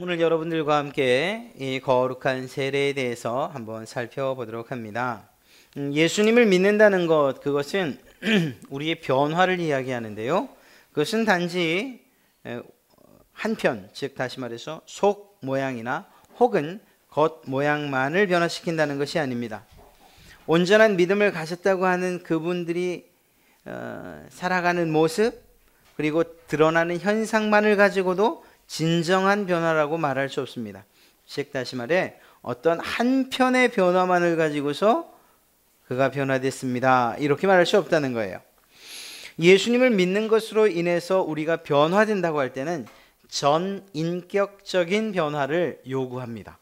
오늘 여러분들과 함께 이 거룩한 세례에 대해서 한번 살펴보도록 합니다. 예수님을 믿는다는 것, 그것은 우리의 변화를 이야기하는데요. 그것은 단지 한편, 즉 다시 말해서 속 모양이나 혹은 겉 모양만을 변화시킨다는 것이 아닙니다. 온전한 믿음을 가졌다고 하는 그분들이 살아가는 모습, 그리고 드러나는 현상만을 가지고도 진정한 변화라고 말할 수 없습니다. 즉 다시 말해 어떤 한편의 변화만을 가지고서 그가 변화됐습니다, 이렇게 말할 수 없다는 거예요. 예수님을 믿는 것으로 인해서 우리가 변화된다고 할 때는 전인격적인 변화를 요구합니다.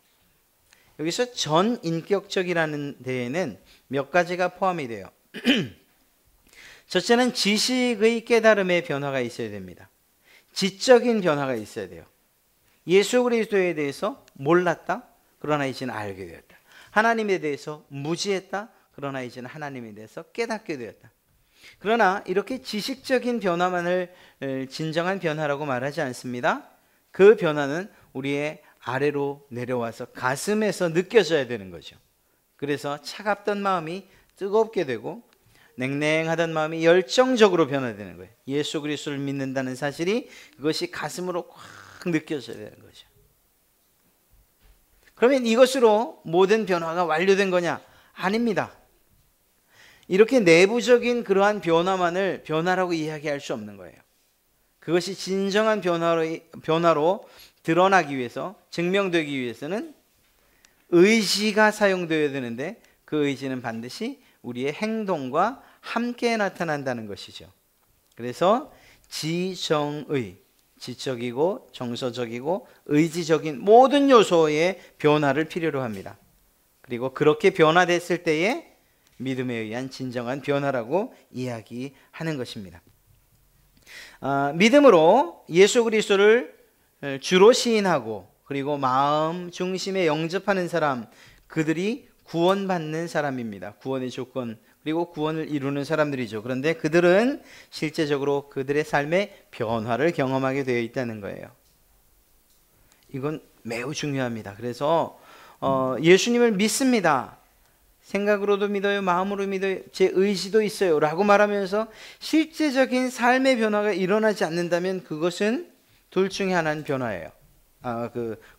여기서 전인격적이라는 데에는 몇 가지가 포함이 돼요. 첫째는 지식의 깨달음의 변화가 있어야 됩니다. 지적인 변화가 있어야 돼요. 예수 그리스도에 대해서 몰랐다, 그러나 이제는 알게 되었다. 하나님에 대해서 무지했다, 그러나 이제는 하나님에 대해서 깨닫게 되었다. 그러나 이렇게 지식적인 변화만을 진정한 변화라고 말하지 않습니다. 그 변화는 우리의 아래로 내려와서 가슴에서 느껴져야 되는 거죠. 그래서 차갑던 마음이 뜨겁게 되고 냉랭하던 마음이 열정적으로 변화되는 거예요. 예수 그리스도를 믿는다는 사실이 그것이 가슴으로 확 느껴져야 되는 거죠. 그러면 이것으로 모든 변화가 완료된 거냐? 아닙니다. 이렇게 내부적인 그러한 변화만을 변화라고 이야기할 수 없는 거예요. 그것이 진정한 변화로 드러나기 위해서, 증명되기 위해서는 의지가 사용되어야 되는데 그 의지는 반드시 우리의 행동과 함께 나타난다는 것이죠. 그래서 지정의, 지적이고 정서적이고 의지적인 모든 요소의 변화를 필요로 합니다. 그리고 그렇게 변화됐을 때에 믿음에 의한 진정한 변화라고 이야기하는 것입니다. 믿음으로 예수 그리스도를 주로 시인하고 그리고 마음 중심에 영접하는 사람, 그들이 구원받는 사람입니다. 구원의 조건, 그리고 구원을 이루는 사람들이죠. 그런데 그들은 실제적으로 그들의 삶의 변화를 경험하게 되어 있다는 거예요. 이건 매우 중요합니다. 그래서 예수님을 믿습니다, 생각으로도 믿어요, 마음으로 믿어요, 제 의지도 있어요 라고 말하면서 실제적인 삶의 변화가 일어나지 않는다면 그것은 둘 중에 하나는 변화예요.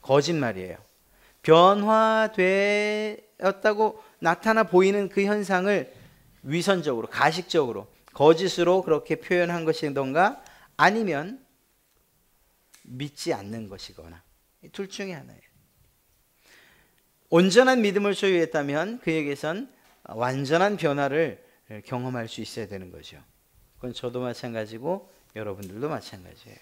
거짓말이에요. 변화되었다고 나타나 보이는 그 현상을 위선적으로, 가식적으로, 거짓으로 그렇게 표현한 것이던가 아니면 믿지 않는 것이거나, 둘 중에 하나예요. 온전한 믿음을 소유했다면 그에게선 완전한 변화를 경험할 수 있어야 되는 거죠. 그건 저도 마찬가지고 여러분들도 마찬가지예요.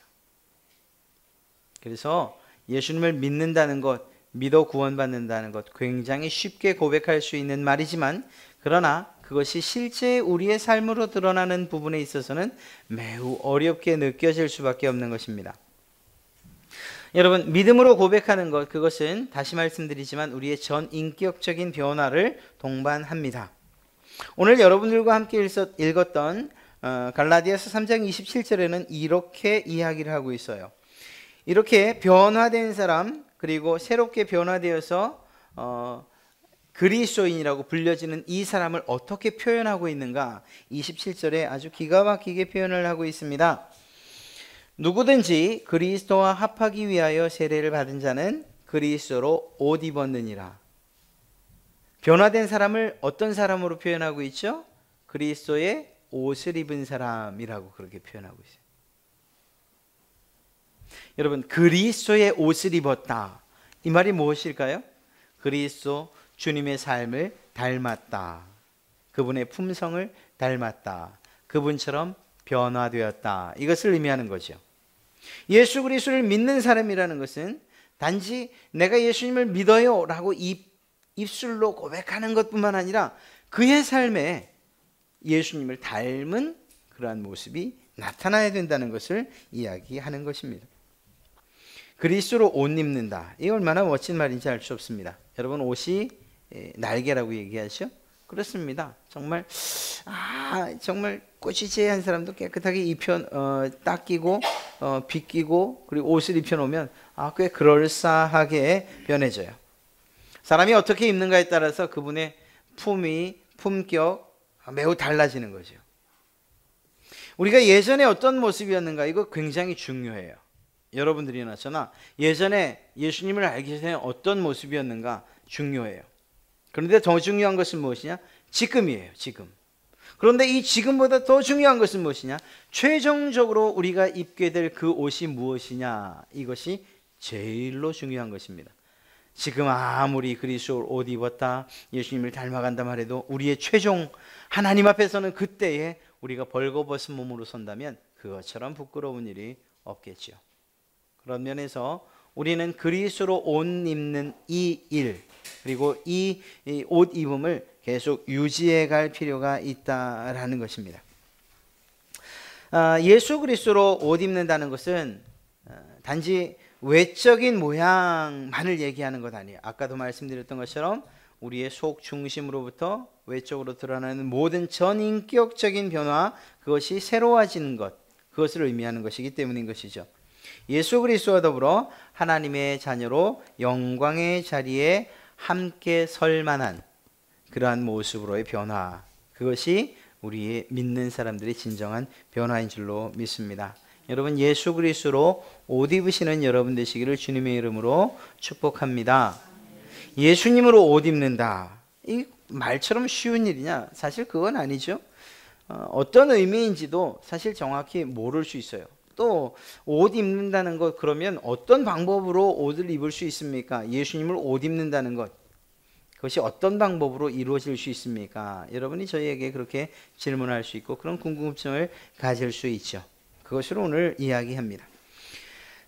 그래서 예수님을 믿는다는 것, 믿어 구원받는다는 것, 굉장히 쉽게 고백할 수 있는 말이지만, 그러나 그것이 실제 우리의 삶으로 드러나는 부분에 있어서는 매우 어렵게 느껴질 수밖에 없는 것입니다. 여러분, 믿음으로 고백하는 것, 그것은 다시 말씀드리지만 우리의 전인격적인 변화를 동반합니다. 오늘 여러분들과 함께 읽었던 갈라디아서 3장 27절에는 이렇게 이야기를 하고 있어요. 이렇게 변화된 사람, 그리고 새롭게 변화되어서 그리스도인이라고 불려지는 이 사람을 어떻게 표현하고 있는가? 27절에 아주 기가 막히게 표현을 하고 있습니다. 누구든지 그리스도와 합하기 위하여 세례를 받은 자는 그리스도로 옷 입었느니라. 변화된 사람을 어떤 사람으로 표현하고 있죠? 그리스도의 옷을 입은 사람이라고 그렇게 표현하고 있어요. 여러분, 그리스도의 옷을 입었다, 이 말이 무엇일까요? 그리스도 주님의 삶을 닮았다, 그분의 품성을 닮았다, 그분처럼 변화되었다, 이것을 의미하는 거죠. 예수 그리스도를 믿는 사람이라는 것은 단지 내가 예수님을 믿어요 라고 입술로 고백하는 것뿐만 아니라 그의 삶에 예수님을 닮은 그러한 모습이 나타나야 된다는 것을 이야기하는 것입니다. 그리스도로 옷 입는다, 이게 얼마나 멋진 말인지 알 수 없습니다. 여러분, 옷이 날개라고 얘기하죠? 그렇습니다. 정말 정말 꼬시지한 사람도 깨끗하게 닦이고 비끼고 그리고 옷을 입혀놓으면 꽤 그럴싸하게 변해져요. 사람이 어떻게 입는가에 따라서 그분의 품위, 품격 매우 달라지는 거죠. 우리가 예전에 어떤 모습이었는가 이거 굉장히 중요해요. 여러분들이나 저나 예전에 예수님을 알기 전에 어떤 모습이었는가 중요해요. 그런데 더 중요한 것은 무엇이냐? 지금이에요. 지금. 그런데 이 지금보다 더 중요한 것은 무엇이냐? 최종적으로 우리가 입게 될 그 옷이 무엇이냐? 이것이 제일로 중요한 것입니다. 지금 아무리 그리스도 옷 입었다, 예수님을 닮아간다 말해도 우리의 최종 하나님 앞에서는 그때에 우리가 벌거벗은 몸으로 선다면 그것처럼 부끄러운 일이 없겠죠. 그런 면에서 우리는 그리스도로 옷 입는 이 일, 그리고 이 옷 입음을 계속 유지해 갈 필요가 있다라는 것입니다. 예수 그리스도로 옷 입는다는 것은 단지 외적인 모양만을 얘기하는 것 아니에요. 아까도 말씀드렸던 것처럼 우리의 속 중심으로부터 외적으로 드러나는 모든 전인격적인 변화, 그것이 새로워지는 것, 그것을 의미하는 것이기 때문인 것이죠. 예수 그리스도와 더불어 하나님의 자녀로 영광의 자리에 함께 설 만한 그러한 모습으로의 변화, 그것이 우리 믿는 사람들의 진정한 변화인 줄로 믿습니다. 여러분, 예수 그리스도로 옷 입으시는 여러분 되시기를 주님의 이름으로 축복합니다. 예수님으로 옷 입는다, 이 말처럼 쉬운 일이냐? 사실 그건 아니죠. 어떤 의미인지도 사실 정확히 모를 수 있어요. 또 옷 입는다는 것, 그러면 어떤 방법으로 옷을 입을 수 있습니까? 예수님을 옷 입는다는 것, 그것이 어떤 방법으로 이루어질 수 있습니까? 여러분이 저희에게 그렇게 질문할 수 있고 그런 궁금증을 가질 수 있죠. 그것으로 오늘 이야기합니다.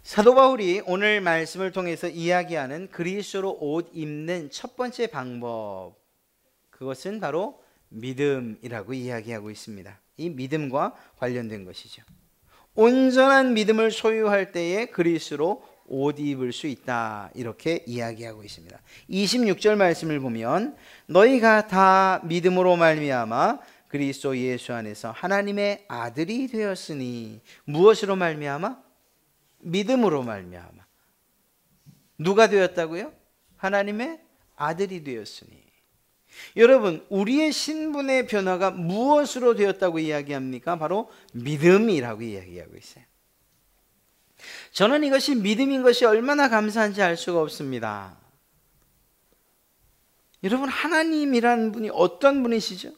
사도 바울이 오늘 말씀을 통해서 이야기하는 그리스도로 옷 입는 첫 번째 방법, 그것은 바로 믿음이라고 이야기하고 있습니다. 이 믿음과 관련된 것이죠. 온전한 믿음을 소유할 때에 그리스도로 옷 입을 수 있다, 이렇게 이야기하고 있습니다. 26절 말씀을 보면 너희가 다 믿음으로 말미암아 그리스도 예수 안에서 하나님의 아들이 되었으니, 무엇으로 말미암아? 믿음으로 말미암아. 누가 되었다고요? 하나님의 아들이 되었으니. 여러분, 우리의 신분의 변화가 무엇으로 되었다고 이야기합니까? 바로 믿음이라고 이야기하고 있어요. 저는 이것이 믿음인 것이 얼마나 감사한지 알 수가 없습니다. 여러분, 하나님이라는 분이 어떤 분이시죠?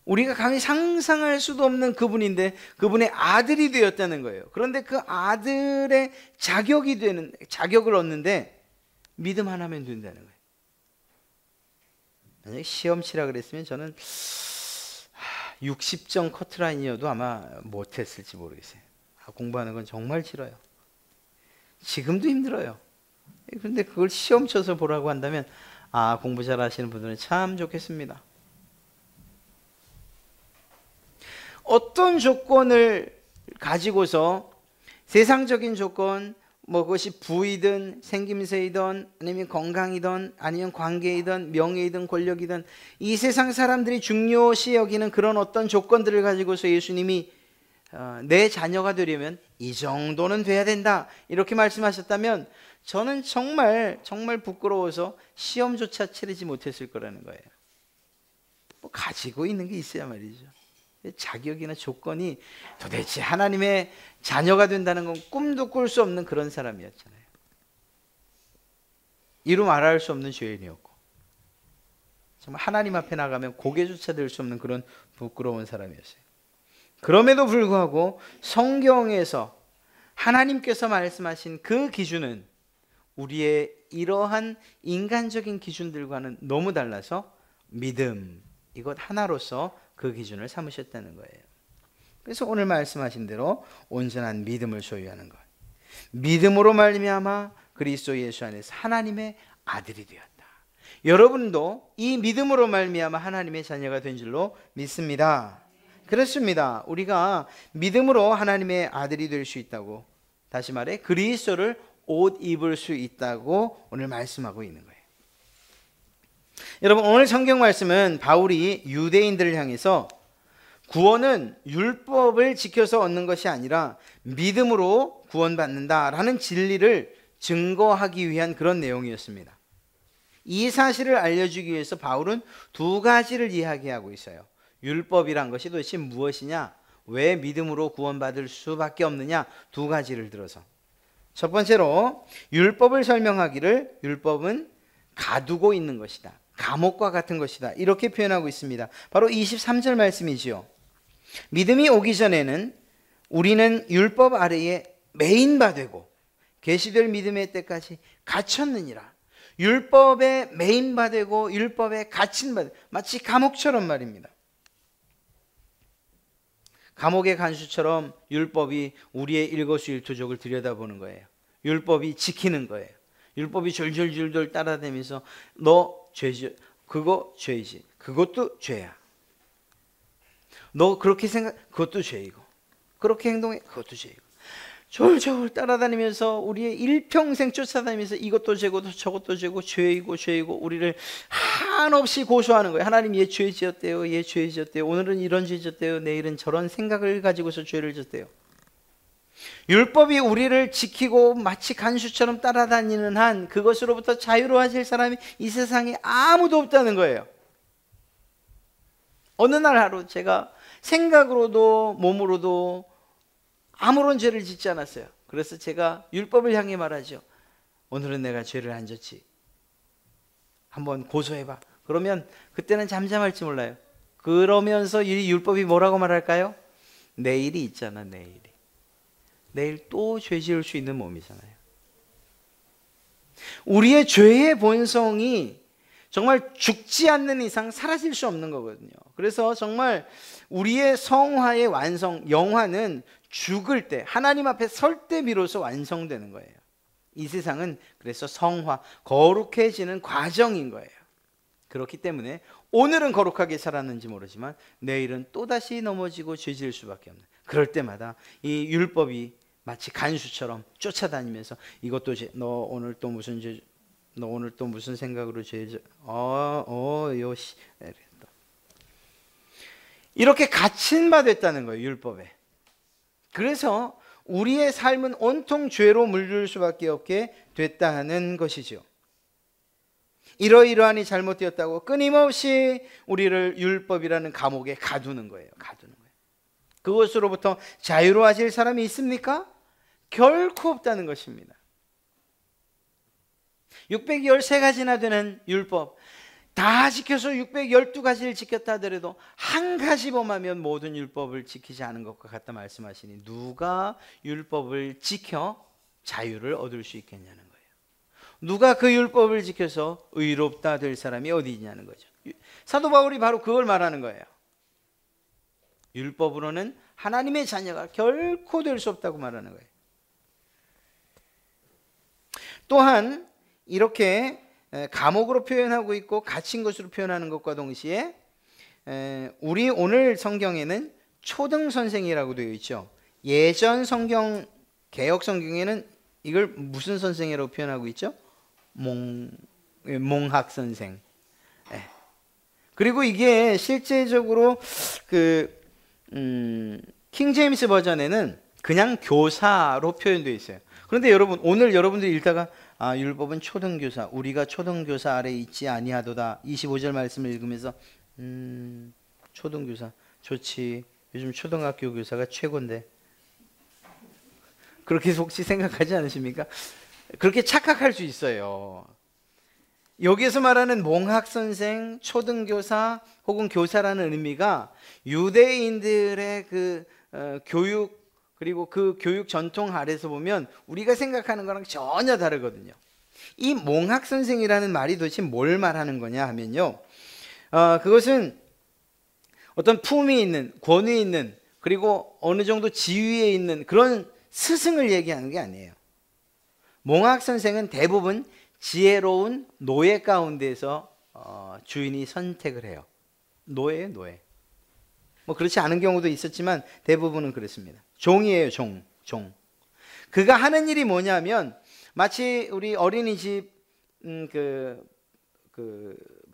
우리가 감히 상상할 수도 없는 그분인데 그분의 아들이 되었다는 거예요. 그런데 그 아들의 자격을 얻는데 믿음 하나면 된다는 거예요. 만약에 시험 치라 그랬으면 저는 60점 커트라인이어도 아마 못했을지 모르겠어요. 공부하는 건 정말 싫어요. 지금도 힘들어요. 그런데 그걸 시험 쳐서 보라고 한다면 공부 잘 하시는 분들은 참 좋겠습니다. 어떤 조건을 가지고서 세상적인 조건, 그것이 부이든 생김새이든 아니면 건강이든 아니면 관계이든 명예이든 권력이든 이 세상 사람들이 중요시 여기는 그런 어떤 조건들을 가지고서 예수님이 내 자녀가 되려면 이 정도는 돼야 된다, 이렇게 말씀하셨다면 저는 정말 부끄러워서 시험조차 치르지 못했을 거라는 거예요. 가지고 있는 게 있어야 말이죠. 자격이나 조건이 도대체 하나님의 자녀가 된다는 건 꿈도 꿀 수 없는 그런 사람이었잖아요. 이루 말할 수 없는 죄인이었고, 정말 하나님 앞에 나가면 고개조차 들 수 없는 그런 부끄러운 사람이었어요. 그럼에도 불구하고 성경에서 하나님께서 말씀하신 그 기준은 우리의 이러한 인간적인 기준들과는 너무 달라서 믿음, 이것 하나로서 그 기준을 삼으셨다는 거예요. 그래서 오늘 말씀하신 대로 온전한 믿음을 소유하는 것, 믿음으로 말미암아 그리스도 예수 안에서 하나님의 아들이 되었다. 여러분도 이 믿음으로 말미암아 하나님의 자녀가 된 줄로 믿습니다. 그렇습니다. 우리가 믿음으로 하나님의 아들이 될 수 있다고, 다시 말해 그리스도를 옷 입을 수 있다고 오늘 말씀하고 있는 거예요. 여러분, 오늘 성경 말씀은 바울이 유대인들을 향해서 구원은 율법을 지켜서 얻는 것이 아니라 믿음으로 구원받는다라는 진리를 증거하기 위한 그런 내용이었습니다. 이 사실을 알려주기 위해서 바울은 두 가지를 이야기하고 있어요. 율법이란 것이 도대체 무엇이냐? 왜 믿음으로 구원받을 수밖에 없느냐? 두 가지를 들어서. 첫 번째로 율법을 설명하기를 율법은 가두고 있는 것이다. 감옥과 같은 것이다. 이렇게 표현하고 있습니다. 바로 23절 말씀이지요. 믿음이 오기 전에는 우리는 율법 아래에 매인바 되고 계시될 믿음의 때까지 갇혔느니라. 율법에 매인바 되고 율법에 갇힌 바, 마치 감옥처럼 말입니다. 감옥의 간수처럼 율법이 우리의 일거수일투족을 들여다보는 거예요. 율법이 지키는 거예요. 율법이 졸졸졸졸 따라다니면서 너 죄지, 그거 죄이지, 그것도 죄야. 너 그렇게 생각, 그것도 죄이고, 그렇게 행동해, 그것도 죄이고. 졸졸 따라다니면서 우리의 일평생 쫓아다니면서 이것도 죄고 저것도 죄고 죄이고 죄이고 우리를 한없이 고소하는 거예요. 하나님 얘 죄 지었대요. 얘 죄 지었대요. 오늘은 이런 죄 지었대요. 내일은 저런 생각을 가지고서 죄를 지었대요. 율법이 우리를 지키고 마치 간수처럼 따라다니는 한 그것으로부터 자유로워질 사람이 이 세상에 아무도 없다는 거예요. 어느 날 하루 제가 생각으로도 몸으로도 아무런 죄를 짓지 않았어요. 그래서 제가 율법을 향해 말하죠. 오늘은 내가 죄를 안 졌지. 한번 고소해봐. 그러면 그때는 잠잠할지 몰라요. 그러면서 이 율법이 뭐라고 말할까요? 내일이 있잖아, 내일이. 내일 또 죄 지을 수 있는 몸이잖아요. 우리의 죄의 본성이 정말 죽지 않는 이상 사라질 수 없는 거거든요. 그래서 정말 우리의 성화의 완성, 영화는 죽을 때, 하나님 앞에 설 때 비로소 완성되는 거예요. 이 세상은 그래서 성화, 거룩해지는 과정인 거예요. 그렇기 때문에 오늘은 거룩하게 살았는지 모르지만 내일은 또다시 넘어지고 죄질 수밖에 없는, 그럴 때마다 이 율법이 마치 간수처럼 쫓아다니면서 이것도 죄, 너 오늘 또 무슨 죄, 너 오늘 또 무슨 생각으로 죄, 요시, 이렇게 갇힌 바 됐다는 거예요, 율법에. 그래서 우리의 삶은 온통 죄로 물들 수밖에 없게 됐다는 것이죠. 이러이러하니 잘못되었다고 끊임없이 우리를 율법이라는 감옥에 가두는 거예요. 가두는 거예요. 그것으로부터 자유로워질 사람이 있습니까? 결코 없다는 것입니다. 613가지나 되는 율법 다 지켜서 612가지를 지켰다 하더라도 한 가지 범하면 모든 율법을 지키지 않은 것과 같다 말씀하시니 누가 율법을 지켜 자유를 얻을 수 있겠냐는 거예요. 누가 그 율법을 지켜서 의롭다 될 사람이 어디 있냐는 거죠. 사도 바울이 바로 그걸 말하는 거예요. 율법으로는 하나님의 자녀가 결코 될 수 없다고 말하는 거예요. 또한 이렇게 감옥으로 표현하고 있고 갇힌 것으로 표현하는 것과 동시에 우리 오늘 성경에는 초등선생이라고 되어 있죠. 예전 성경, 개역 성경에는 이걸 무슨 선생이라고 표현하고 있죠? 몽학선생. 그리고 이게 실제적으로 킹제임스 버전에는 그냥 교사로 표현되어 있어요. 그런데 여러분, 오늘 여러분들이 읽다가 율법은 초등교사, 우리가 초등교사 아래 있지 아니하도다 25절 말씀을 읽으면서 초등교사 좋지, 요즘 초등학교 교사가 최고인데, 그렇게 혹시 생각하지 않으십니까? 그렇게 착각할 수 있어요. 여기에서 말하는 몽학선생, 초등교사 혹은 교사라는 의미가 유대인들의 교육, 그리고 그 교육 전통 아래서 보면 우리가 생각하는 거랑 전혀 다르거든요. 이 몽학선생이라는 말이 도대체 뭘 말하는 거냐 하면요, 그것은 어떤 품위 있는, 권위 있는, 그리고 어느 정도 지위에 있는 그런 스승을 얘기하는 게 아니에요. 몽학선생은 대부분 지혜로운 노예 가운데서 주인이 선택을 해요. 노예예요, 노예. 뭐 그렇지 않은 경우도 있었지만 대부분은 그렇습니다. 종이에요, 종. 그가 하는 일이 뭐냐면 마치 우리 어린이집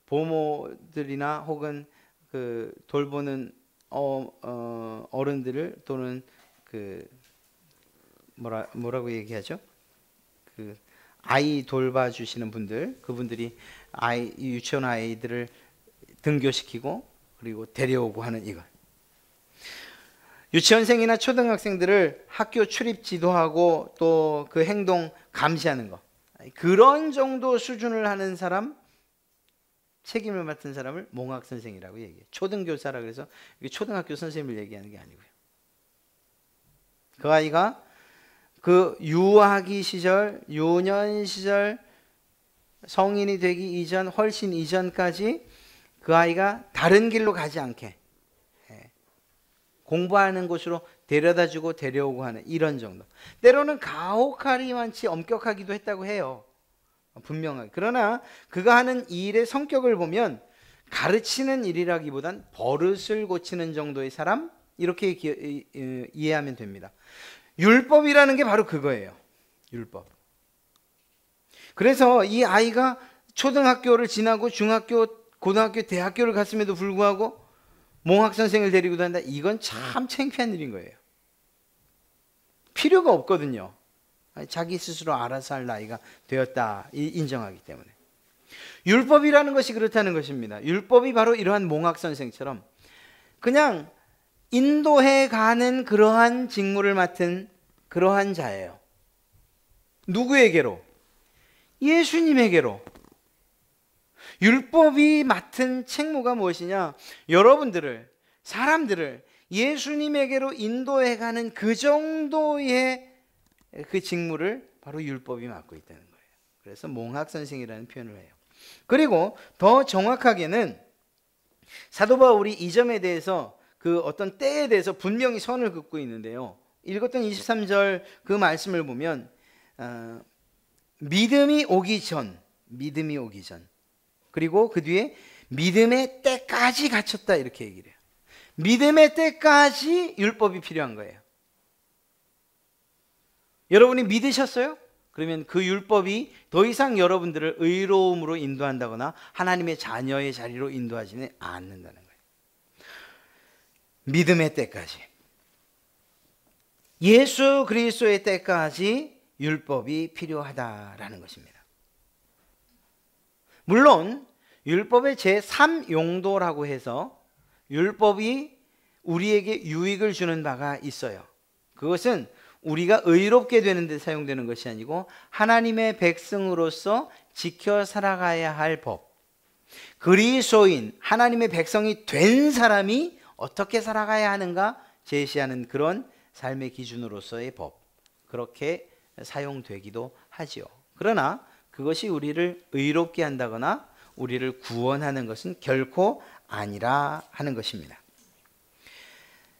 보모들이나 혹은 돌보는 어른들을 또는 그 뭐라고 얘기하죠? 그 아이 돌봐주시는 분들, 그분들이 유치원 아이들을 등교시키고 그리고 데려오고 하는 이것. 유치원생이나 초등학생들을 학교 출입 지도하고 또 그 행동 감시하는 거. 그런 정도 수준을 하는 사람, 책임을 맡은 사람을 몽학 선생이라고 얘기해요. 초등교사라 그래서 이게 초등학교 선생님을 얘기하는 게 아니고요. 그 아이가 그 유아기 시절, 유년 시절, 성인이 되기 이전, 훨씬 이전까지 그 아이가 다른 길로 가지 않게 공부하는 곳으로 데려다주고 데려오고 하는 이런 정도. 때로는 가혹하리만치 엄격하기도 했다고 해요. 분명하게. 그러나 그가 하는 일의 성격을 보면 가르치는 일이라기보단 버릇을 고치는 정도의 사람, 이렇게 이해하면 됩니다. 율법이라는 게 바로 그거예요. 율법. 그래서 이 아이가 초등학교를 지나고 중학교, 고등학교, 대학교를 갔음에도 불구하고 몽학 선생을 데리고 다닌다. 이건 참 창피한 일인 거예요. 필요가 없거든요. 자기 스스로 알아서 할 나이가 되었다 인정하기 때문에. 율법이라는 것이 그렇다는 것입니다. 율법이 바로 이러한 몽학 선생처럼 그냥 인도해 가는 그러한 직무를 맡은 그러한 자예요. 누구에게로? 예수님에게로. 율법이 맡은 책무가 무엇이냐? 여러분들을, 사람들을 예수님에게로 인도해 가는 그 정도의 그 직무를 바로 율법이 맡고 있다는 거예요. 그래서 몽학 선생이라는 표현을 해요. 그리고 더 정확하게는 사도 바울이 이 점에 대해서 그 어떤 때에 대해서 분명히 선을 긋고 있는데요. 읽었던 23절 그 말씀을 보면 믿음이 오기 전 그리고 그 뒤에 믿음의 때까지 갖췄다 이렇게 얘기를 해요. 믿음의 때까지 율법이 필요한 거예요. 여러분이 믿으셨어요? 그러면 그 율법이 더 이상 여러분들을 의로움으로 인도한다거나 하나님의 자녀의 자리로 인도하지는 않는다는 거예요. 믿음의 때까지, 예수 그리스도의 때까지 율법이 필요하다라는 것입니다. 물론 율법의 제3용도라고 해서 율법이 우리에게 유익을 주는 바가 있어요. 그것은 우리가 의롭게 되는 데 사용되는 것이 아니고 하나님의 백성으로서 지켜 살아가야 할 법, 그리스도인 하나님의 백성이 된 사람이 어떻게 살아가야 하는가 제시하는 그런 삶의 기준으로서의 법, 그렇게 사용되기도 하지요. 그러나 그것이 우리를 의롭게 한다거나 우리를 구원하는 것은 결코 아니라 하는 것입니다.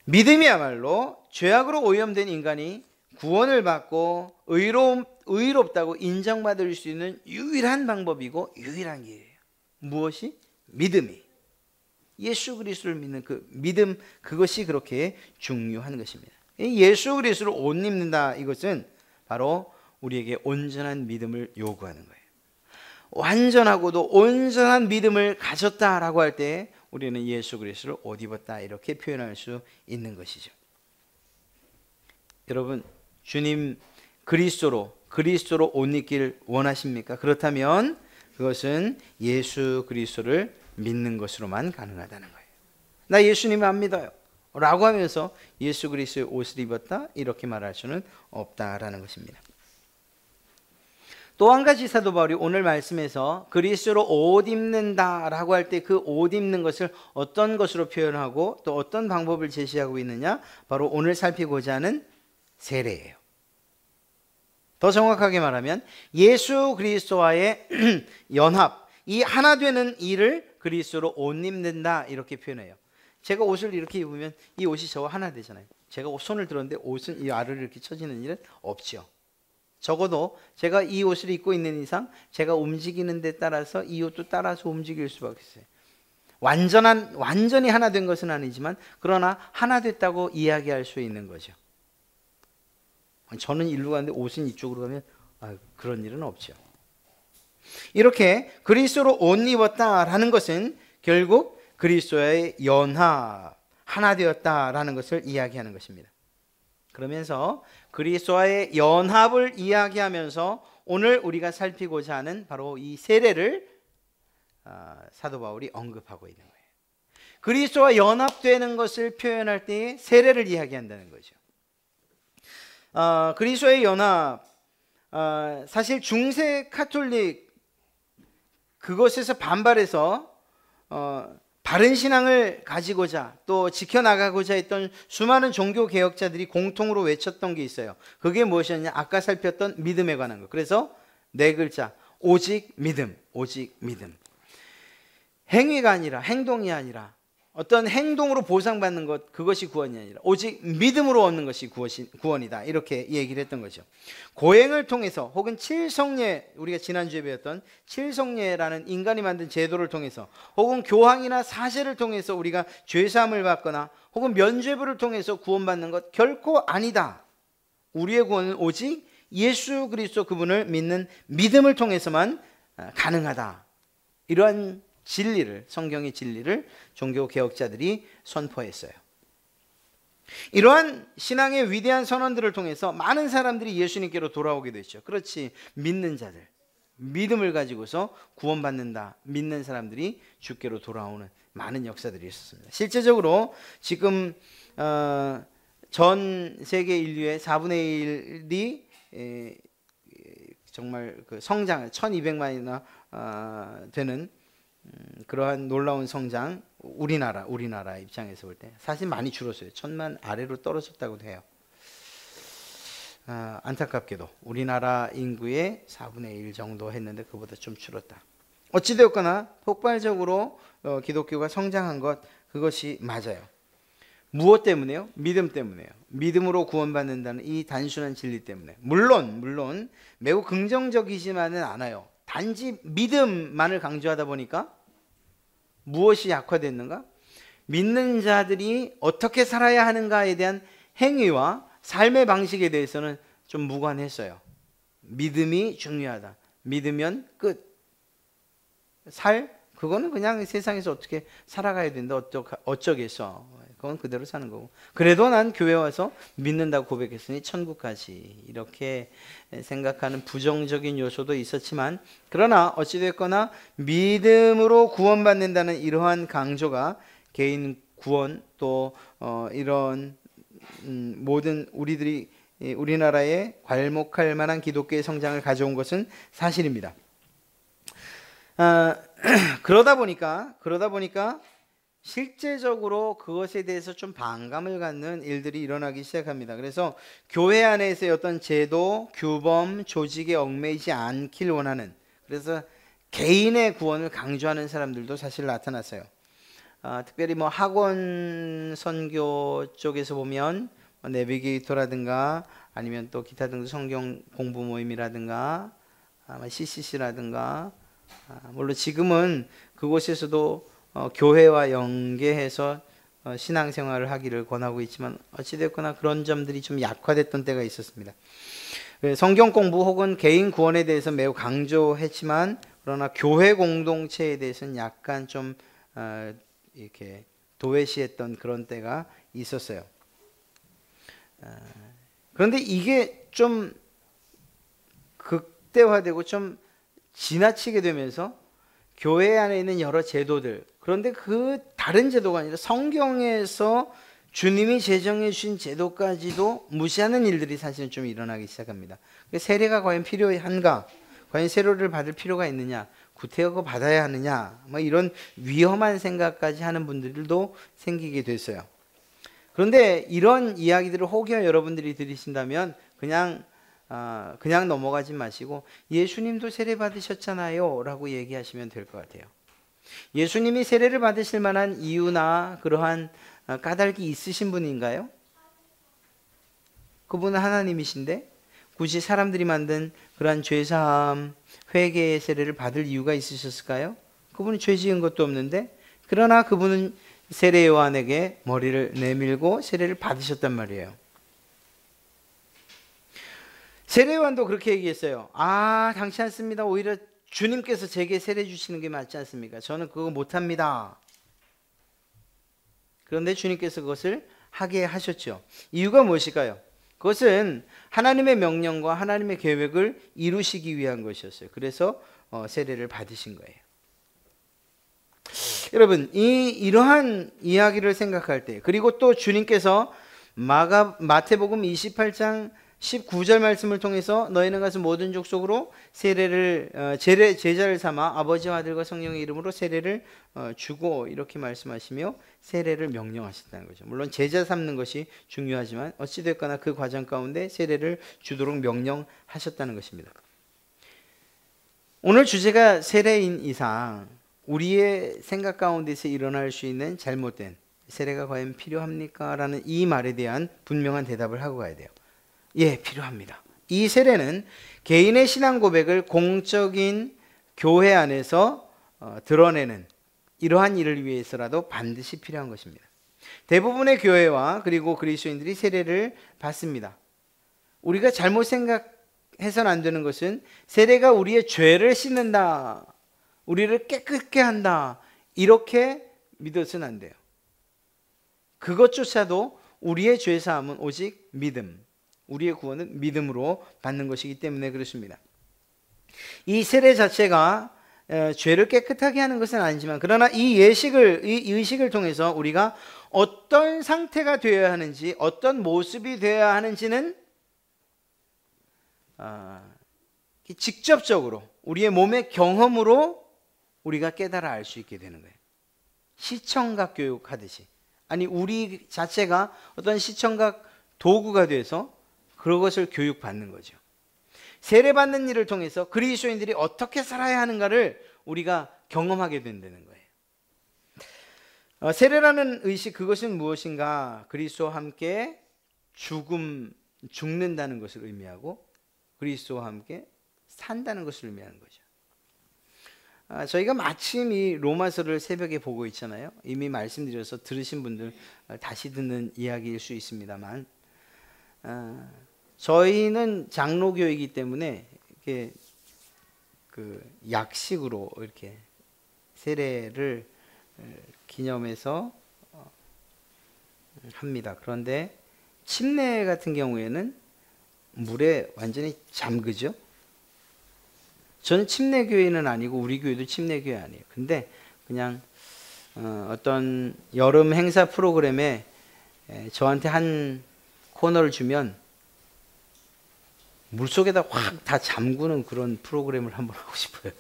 믿음이야말로 죄악으로 오염된 인간이 구원을 받고 의롭다고 인정받을 수 있는 유일한 방법이고 유일한 길이에요. 무엇이? 믿음이. 예수 그리스도를 믿는 그 믿음, 그것이 그렇게 중요한 것입니다. 예수 그리스도를 옷 입는다, 이것은 바로 우리에게 온전한 믿음을 요구하는 거예요. 완전하고도 온전한 믿음을 가졌다라고 할 때 우리는 예수 그리스도를 옷 입었다 이렇게 표현할 수 있는 것이죠. 여러분, 주님 그리스도로 옷 입기를 원하십니까? 그렇다면 그것은 예수 그리스도를 믿는 것으로만 가능하다는 거예요. 나 예수님을 안 믿어요 라고 하면서 예수 그리스도의 옷을 입었다 이렇게 말할 수는 없다라는 것입니다. 또 한 가지 사도 바울이 오늘 말씀에서 그리스도로 옷 입는다라고 할 때 그 옷 입는 것을 어떤 것으로 표현하고 또 어떤 방법을 제시하고 있느냐, 바로 오늘 살피고자 하는 세례예요. 더 정확하게 말하면 예수 그리스도와의 연합, 이 하나 되는 일을 그리스도로 옷 입는다 이렇게 표현해요. 제가 옷을 이렇게 입으면 이 옷이 저와 하나 되잖아요. 제가 손을 들었는데 옷은 이 아래로 이렇게 쳐지는 일은 없죠. 적어도 제가 이 옷을 입고 있는 이상 제가 움직이는 데 따라서 이 옷도 따라서 움직일 수밖에 없어요. 완전히 하나 된 것은 아니지만 그러나 하나 됐다고 이야기할 수 있는 거죠. 저는 일로 가는데 옷은 이쪽으로 가면 그런 일은 없죠. 이렇게 그리스도로 옷 입었다라는 것은 결국 그리스도의 연합, 하나 되었다라는 것을 이야기하는 것입니다. 그러면서 그리스도와의 연합을 이야기하면서 오늘 우리가 살피고자 하는 바로 이 세례를 사도 바울이 언급하고 있는 거예요. 그리스도와 연합되는 것을 표현할 때에 세례를 이야기한다는 거죠. 그리스도의 연합, 사실 중세 카톨릭 그것에서 반발해서 바른 신앙을 가지고자 또 지켜나가고자 했던 수많은 종교 개혁자들이 공통으로 외쳤던 게 있어요. 그게 무엇이었냐? 아까 살폈던 믿음에 관한 것. 그래서 네 글자, 오직 믿음, 오직 믿음. 행위가 아니라, 행동이 아니라, 어떤 행동으로 보상받는 것, 그것이 구원이 아니라 오직 믿음으로 얻는 것이 구원이다, 이렇게 얘기를 했던 거죠. 고행을 통해서 혹은 칠성례, 우리가 지난주에 배웠던 칠성례라는 인간이 만든 제도를 통해서 혹은 교황이나 사제를 통해서 우리가 죄사함을 받거나 혹은 면죄부를 통해서 구원받는 것 결코 아니다. 우리의 구원은 오직 예수 그리스도 그분을 믿는 믿음을 통해서만 가능하다. 이러한 진리를, 성경의 진리를 종교 개혁자들이 선포했어요. 이러한 신앙의 위대한 선언들을 통해서 많은 사람들이 예수님께로 돌아오게 됐죠. 그렇지, 믿는 자들, 믿음을 가지고서 구원받는다, 믿는 사람들이 주께로 돌아오는 많은 역사들이 있었습니다. 실제적으로 지금 전 세계 인류의 4분의 1이 정말 그 성장을 1200만이나 되는 그러한 놀라운 성장, 우리나라 입장에서 볼 때 사실 많이 줄었어요. 1000만 아래로 떨어졌다고도 해요. 안타깝게도 우리나라 인구의 4분의 1 정도 했는데 그보다 좀 줄었다. 어찌되었거나 폭발적으로 기독교가 성장한 것, 그것이 맞아요. 무엇 때문에요? 믿음 때문에요. 믿음으로 구원받는다는 이 단순한 진리 때문에. 물론 매우 긍정적이지만은 않아요. 단지 믿음만을 강조하다 보니까 무엇이 약화됐는가? 믿는 자들이 어떻게 살아야 하는가에 대한 행위와 삶의 방식에 대해서는 좀 무관했어요. 믿음이 중요하다. 믿으면 끝. 그거는 그냥 세상에서 어떻게 살아가야 된다. 어쩌겠어. 그건 그대로 사는 거고. 그래도 난 교회 와서 믿는다고 고백했으니 천국 가지. 이렇게 생각하는 부정적인 요소도 있었지만, 그러나 어찌됐거나 믿음으로 구원받는다는 이러한 강조가 개인 구원 또 이런 모든 우리나라에 괄목할 만한 기독교의 성장을 가져온 것은 사실입니다. 그러다 보니까 실제적으로 그것에 대해서 좀 반감을 갖는 일들이 일어나기 시작합니다. 그래서 교회 안에서의 어떤 제도, 규범, 조직에 얽매이지 않길 원하는, 그래서 개인의 구원을 강조하는 사람들도 사실 나타났어요. 특별히 뭐 학원 선교 쪽에서 보면 내비게이터라든가 아니면 또 기타 등등 성경 공부 모임이라든가 CCC라든가, 물론 지금은 그곳에서도 교회와 연계해서 신앙생활을 하기를 권하고 있지만 어찌됐거나 그런 점들이 좀 약화됐던 때가 있었습니다. 성경 공부 혹은 개인 구원에 대해서 매우 강조했지만, 그러나 교회 공동체에 대해서는 약간 좀 이렇게 도외시했던 그런 때가 있었어요. 그런데 이게 좀 극대화되고 좀 지나치게 되면서 교회 안에 있는 여러 제도들, 그런데 그 다른 제도가 아니라 성경에서 주님이 제정해 주신 제도까지도 무시하는 일들이 사실은 좀 일어나기 시작합니다. 세례가 과연 필요한가? 과연 세례를 받을 필요가 있느냐? 구태여 받아야 하느냐? 뭐 이런 위험한 생각까지 하는 분들도 생기게 됐어요. 그런데 이런 이야기들을 혹여 여러분들이 들으신다면 그냥 넘어가지 마시고 예수님도 세례 받으셨잖아요 라고 얘기하시면 될 것 같아요. 예수님이 세례를 받으실 만한 이유나 그러한 까닭이 있으신 분인가요? 그분은 하나님이신데 굳이 사람들이 만든 그러한 죄사함, 회개의 세례를 받을 이유가 있으셨을까요? 그분은 죄 지은 것도 없는데, 그러나 그분은 세례 요한에게 머리를 내밀고 세례를 받으셨단 말이에요. 세례 요한도 그렇게 얘기했어요. 당치 않습니다. 오히려 주님께서 제게 세례 주시는 게 맞지 않습니까? 저는 그거 못합니다. 그런데 주님께서 그것을 하게 하셨죠. 이유가 무엇일까요? 그것은 하나님의 명령과 하나님의 계획을 이루시기 위한 것이었어요. 그래서 세례를 받으신 거예요. 여러분, 이러한 이야기를 생각할 때, 그리고 또 주님께서 마태복음 28장 19절 말씀을 통해서 너희는 가서 모든 족속으로 제자를 삼아 아버지와 아들과 성령의 이름으로 세례를 주고 이렇게 말씀하시며 세례를 명령하셨다는 거죠. 물론 제자 삼는 것이 중요하지만 어찌됐거나 그 과정 가운데 세례를 주도록 명령하셨다는 것입니다. 오늘 주제가 세례인 이상 우리의 생각 가운데서 일어날 수 있는 잘못된 세례가 과연 필요합니까? 라는 이 말에 대한 분명한 대답을 하고 가야 돼요. 예, 필요합니다. 이 세례는 개인의 신앙 고백을 공적인 교회 안에서 드러내는 이러한 일을 위해서라도 반드시 필요한 것입니다. 대부분의 교회와 그리고 그리스도인들이 세례를 받습니다. 우리가 잘못 생각해서는 안 되는 것은 세례가 우리의 죄를 씻는다, 우리를 깨끗게 한다, 이렇게 믿어서는 안 돼요. 그것조차도 우리의 죄 사함은 오직 믿음, 우리의 구원은 믿음으로 받는 것이기 때문에 그렇습니다. 이 세례 자체가 죄를 깨끗하게 하는 것은 아니지만, 그러나 이 의식을 통해서 우리가 어떤 상태가 되어야 하는지, 어떤 모습이 되어야 하는지는 직접적으로 우리의 몸의 경험으로 우리가 깨달아 알 수 있게 되는 거예요. 시청각 교육하듯이. 아니, 우리 자체가 어떤 시청각 도구가 돼서 그것을 교육받는 거죠. 세례받는 일을 통해서 그리스도인들이 어떻게 살아야 하는가를 우리가 경험하게 된다는 거예요. 세례라는 의식, 그것은 무엇인가? 그리스도와 함께 죽는다는 것을 의미하고 그리스도와 함께 산다는 것을 의미하는 거죠. 저희가 마침 이 로마서를 새벽에 보고 있잖아요. 이미 말씀드려서 들으신 분들 다시 듣는 이야기일 수 있습니다만, 저희는 장로교이기 때문에 이렇게 그 약식으로 이렇게 세례를 기념해서 합니다. 그런데 침례 같은 경우에는 물에 완전히 잠그죠. 저는 침례교회는 아니고 우리 교회도 침례교회 아니에요. 근데 그냥 어떤 여름 행사 프로그램에 저한테 한 코너를 주면 물속에다 확 다 잠그는 그런 프로그램을 한번 하고 싶어요.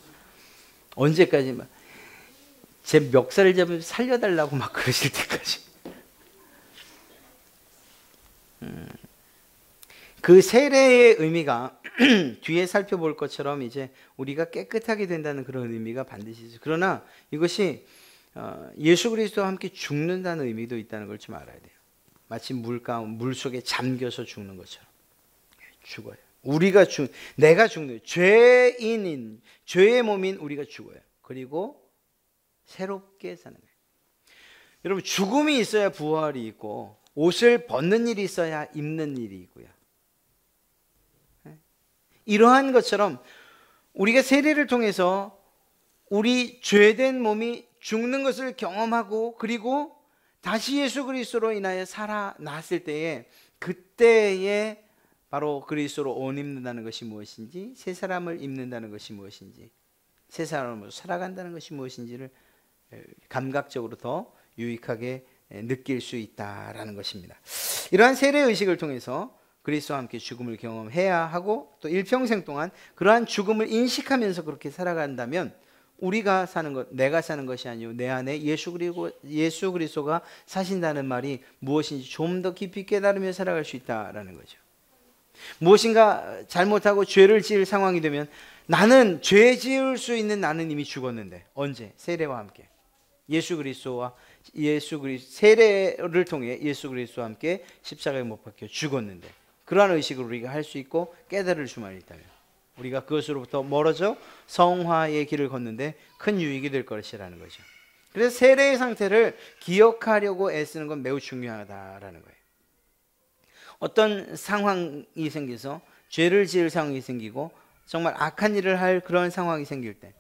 언제까지 막 제 멱살을 잡으면 살려달라고 막 그러실 때까지. 그 세례의 의미가 뒤에 살펴볼 것처럼 이제 우리가 깨끗하게 된다는 그런 의미가 반드시 있어요. 그러나 이것이 예수 그리스도와 함께 죽는다는 의미도 있다는 걸 좀 알아야 돼요. 마치 물 속에 잠겨서 죽는 것처럼 죽어요. 내가 죽는, 죄의 몸인 우리가 죽어요. 그리고 새롭게 사는 거예요. 여러분, 죽음이 있어야 부활이 있고 옷을 벗는 일이 있어야 입는 일이 있고요. 이러한 것처럼 우리가 세례를 통해서 우리 죄된 몸이 죽는 것을 경험하고 그리고 다시 예수 그리스도로 인하여 살아났을 때에, 그때에 바로 그리스도로 옷 입는다는 것이 무엇인지, 새 사람을 입는다는 것이 무엇인지, 새 사람으로 살아간다는 것이 무엇인지를 감각적으로 더 유익하게 느낄 수 있다라는 것입니다. 이러한 세례 의식을 통해서 그리스도와 함께 죽음을 경험해야 하고 또 일평생 동안 그러한 죽음을 인식하면서 그렇게 살아간다면 우리가 사는 것, 내가 사는 것이 아니요 내 안에 예수 그리스도가 사신다는 말이 무엇인지 좀 더 깊이 깨달으며 살아갈 수 있다라는 거죠. 무엇인가 잘못하고 죄를 지을 상황이 되면, 나는 죄 지을 수 있는 나는 이미 죽었는데, 언제? 세례와 함께 세례를 통해 예수 그리스도와 함께 십자가에 못 박혀 죽었는데, 그러한 의식을 우리가 할 수 있고 깨달을 수만 있다면 우리가 그것으로부터 멀어져 성화의 길을 걷는데 큰 유익이 될 것이라는 거죠. 그래서 세례의 상태를 기억하려고 애쓰는 건 매우 중요하다라는 거예요. 어떤 상황이 생겨서 죄를 지을 상황이 생기고 정말 악한 일을 할 그런 상황이 생길 때,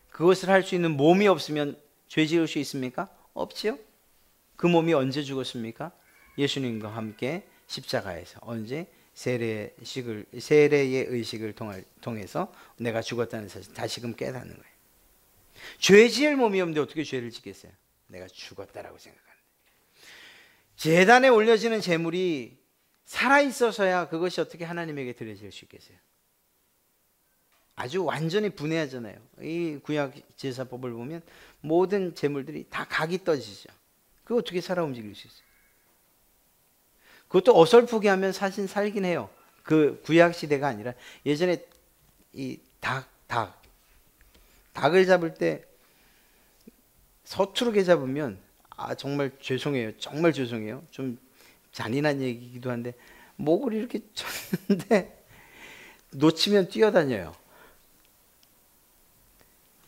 그것을 할 수 있는 몸이 없으면 죄 지을 수 있습니까? 없지요. 그 몸이 언제 죽었습니까? 예수님과 함께 십자가에서. 언제? 세례의 의식을 통해서 내가 죽었다는 사실 다시금 깨닫는 거예요. 죄 지을 몸이 없는데 어떻게 죄를 짓겠어요? 내가 죽었다라고 생각하는데. 제단에 올려지는 제물이 살아있어서야 그것이 어떻게 하나님에게 드려질 수 있겠어요? 아주 완전히 분해하잖아요. 이 구약 제사법을 보면 모든 제물들이 다 각이 떠지죠. 그거 어떻게 살아 움직일 수 있어요? 그것도 어설프게 하면 사실 살긴 해요. 그 구약 시대가 아니라 예전에 이 닭을 잡을 때 서투르게 잡으면 정말 죄송해요. 정말 죄송해요. 좀 잔인한 얘기이기도 한데 목을 이렇게 쳤는데 놓치면 뛰어다녀요.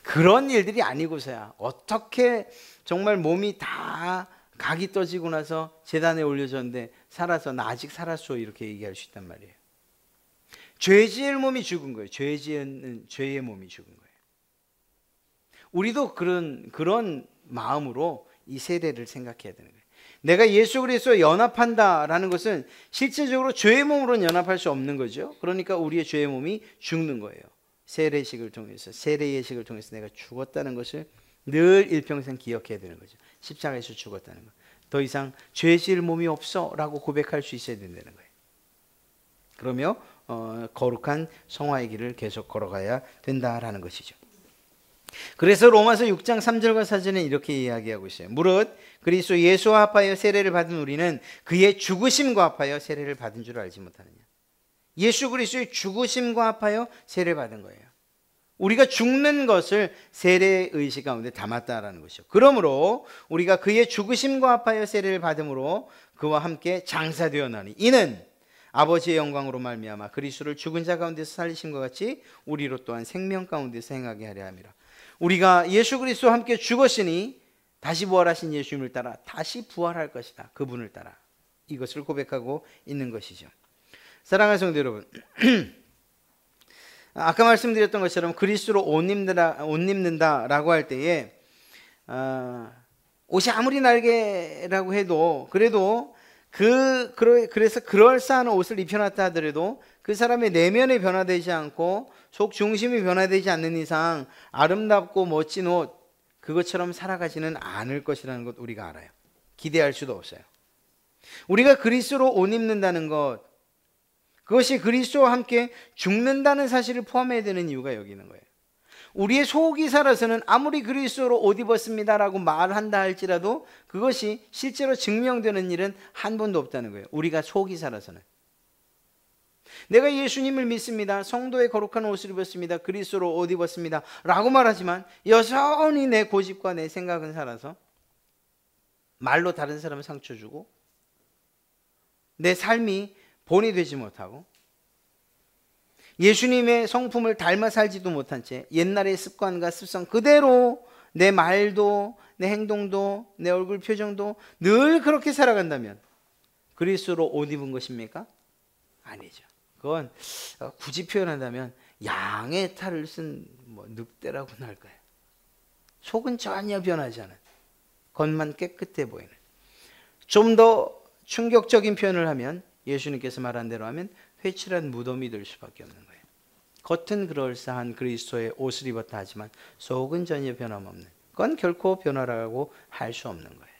그런 일들이 아니고서야 어떻게 정말 몸이 다 각이 떠지고 나서 제단에 올려졌는데 살아서 나 아직 살았어 이렇게 얘기할 수 있단 말이에요. 죄 지을 몸이 죽은 거예요. 죄 지은 죄의 몸이 죽은 거예요. 우리도 그런 마음으로 이 세례를 생각해야 되는 거예요. 내가 예수 그리스도와 연합한다라는 것은 실제적으로 죄의 몸으로는 연합할 수 없는 거죠. 그러니까 우리의 죄의 몸이 죽는 거예요. 세례식을 통해서, 세례 예식을 통해서 내가 죽었다는 것을 늘 일평생 기억해야 되는 거죠. 십자가에서 죽었다는 것. 더 이상 죄 지을 몸이 없어라고 고백할 수 있어야 된다는 거예요. 그러며 거룩한 성화의 길을 계속 걸어가야 된다라는 것이죠. 그래서 로마서 6장 3절과 4절은 이렇게 이야기하고 있어요. 무릇 그리스도 예수와 합하여 세례를 받은 우리는 그의 죽으심과 합하여 세례를 받은 줄 알지 못하느냐. 예수 그리스도의 죽으심과 합하여 세례를 받은 거예요. 우리가 죽는 것을 세례의 의식 가운데 담았다라는 것이죠. 그러므로 우리가 그의 죽으심과 합하여 세례를 받음으로 그와 함께 장사되었나니 이는 아버지의 영광으로 말미암아 그리스도를 죽은 자 가운데서 살리신 것 같이 우리로 또한 생명 가운데서 행하게 하려 함이라. 우리가 예수 그리스도와 함께 죽었으니 다시 부활하신 예수님을 따라 다시 부활할 것이다. 그분을 따라. 이것을 고백하고 있는 것이죠. 사랑하는 성도 여러분, 아까 말씀드렸던 것처럼 그리스도로 옷 입는다라고 할 때에 옷이 아무리 날개라고 해도 그래도 그래서 그럴싸한 옷을 입혀놨다 하더라도 그 사람의 내면이 변화되지 않고 속 중심이 변화되지 않는 이상 아름답고 멋진 옷 그것처럼 살아가지는 않을 것이라는 것 우리가 알아요. 기대할 수도 없어요. 우리가 그리스도로 옷 입는다는 것, 그것이 그리스도와 함께 죽는다는 사실을 포함해야 되는 이유가 여기 있는 거예요. 우리의 속이 살아서는 아무리 그리스도로 옷 입었습니다라고 말한다 할지라도 그것이 실제로 증명되는 일은 한 번도 없다는 거예요. 우리가 속이 살아서는. 내가 예수님을 믿습니다. 성도의 거룩한 옷을 입었습니다. 그리스도로 옷 입었습니다. 라고 말하지만 여전히 내 고집과 내 생각은 살아서 말로 다른 사람을 상처 주고 내 삶이 본이 되지 못하고 예수님의 성품을 닮아 살지도 못한 채 옛날의 습관과 습성 그대로 내 말도 내 행동도 내 얼굴 표정도 늘 그렇게 살아간다면 그리스도로 옷 입은 것입니까? 아니죠. 그건 굳이 표현한다면 양의 탈을 쓴 늑대라고나 할까요? 속은 전혀 변하지 않은 겉만 깨끗해 보이는. 좀 더 충격적인 표현을 하면 예수님께서 말한 대로 하면 회칠한 무덤이 될 수밖에 없는 거예요. 겉은 그럴싸한 그리스도의 옷을 입었다 하지만 속은 전혀 변함없는, 그건 결코 변화라고 할 수 없는 거예요.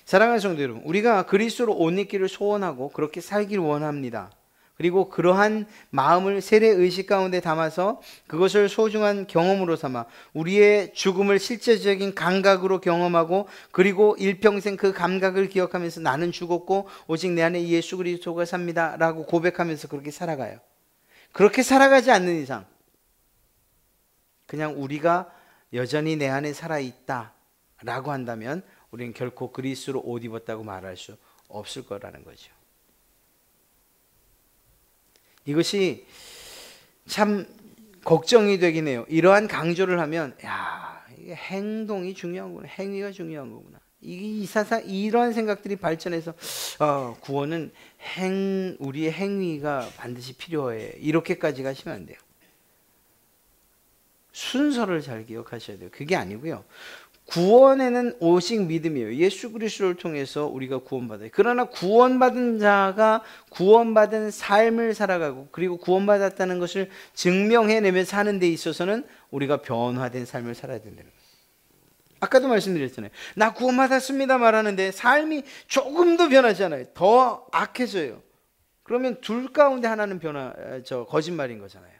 사랑하는 성도 여러분, 우리가 그리스도로 옷 입기를 소원하고 그렇게 살기를 원합니다. 그리고 그러한 마음을 세례 의식 가운데 담아서 그것을 소중한 경험으로 삼아 우리의 죽음을 실제적인 감각으로 경험하고 그리고 일평생 그 감각을 기억하면서 나는 죽었고 오직 내 안에 예수 그리스도가 삽니다 라고 고백하면서 그렇게 살아가요. 그렇게 살아가지 않는 이상 그냥 우리가 여전히 내 안에 살아있다 라고 한다면 우리는 결코 그리스도로 옷 입었다고 말할 수 없을 거라는 거죠. 이것이 참 걱정이 되긴 해요. 이러한 강조를 하면 이게 행동이 중요한 거구나. 행위가 중요한 거구나. 이러한 생각들이 발전해서 구원은 우리의 행위가 반드시 필요해. 이렇게까지 가시면 안 돼요. 순서를 잘 기억하셔야 돼요. 그게 아니고요. 구원에는 오직 믿음이에요. 예수 그리스도를 통해서 우리가 구원받아요. 그러나 구원받은 자가 구원받은 삶을 살아가고 그리고 구원받았다는 것을 증명해내며 사는 데 있어서는 우리가 변화된 삶을 살아야 된다는 거예요. 아까도 말씀드렸잖아요. 나 구원받았습니다 말하는데 삶이 조금 더 변하잖아요. 더 악해져요. 그러면 둘 가운데 하나는 거짓말인 거잖아요.